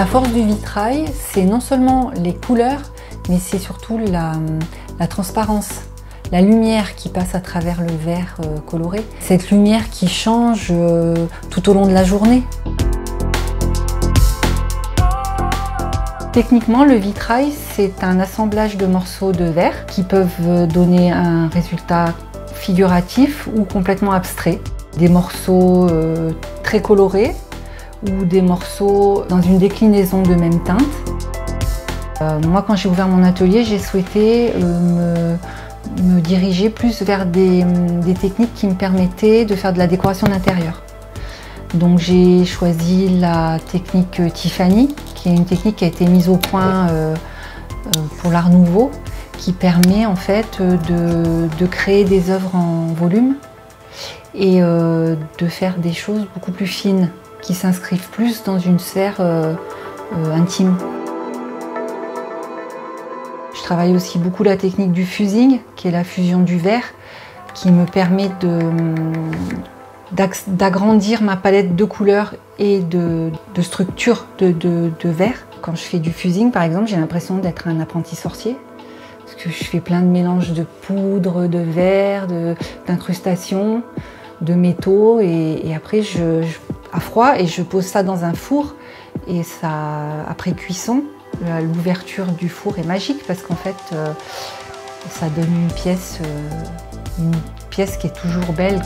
La force du vitrail, c'est non seulement les couleurs, mais c'est surtout la transparence, la lumière qui passe à travers le verre coloré. Cette lumière qui change tout au long de la journée. Techniquement, le vitrail, c'est un assemblage de morceaux de verre qui peuvent donner un résultat figuratif ou complètement abstrait. Des morceaux très colorés ou des morceaux dans une déclinaison de même teinte. Moi, quand j'ai ouvert mon atelier, j'ai souhaité me diriger plus vers des techniques qui me permettaient de faire de la décoration d'intérieur. Donc j'ai choisi la technique Tiffany, qui est une technique qui a été mise au point pour l'Art Nouveau, qui permet en fait de créer des œuvres en volume et de faire des choses beaucoup plus fines, qui s'inscrivent plus dans une sphère intime. Je travaille aussi beaucoup la technique du fusing, qui est la fusion du verre, qui me permet d'agrandir ma palette de couleurs et de structures de verre. Quand je fais du fusing, par exemple, j'ai l'impression d'être un apprenti sorcier, parce que je fais plein de mélanges de poudre, de verre, d'incrustations, de métaux, et après à froid, et je pose ça dans un four, et ça, après cuisson, l'ouverture du four est magique, parce qu'en fait, ça donne une pièce qui est toujours belle.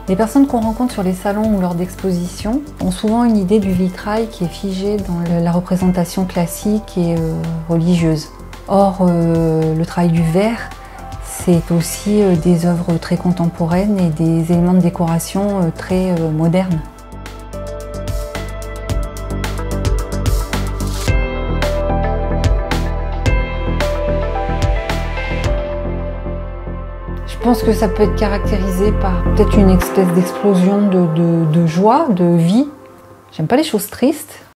Les personnes qu'on rencontre sur les salons ou lors d'expositions ont souvent une idée du vitrail qui est figée dans la représentation classique et religieuse. Or, le travail du verre, c'est aussi des œuvres très contemporaines et des éléments de décoration très modernes. Je pense que ça peut être caractérisé par peut-être une espèce d'explosion de joie, de vie. J'aime pas les choses tristes.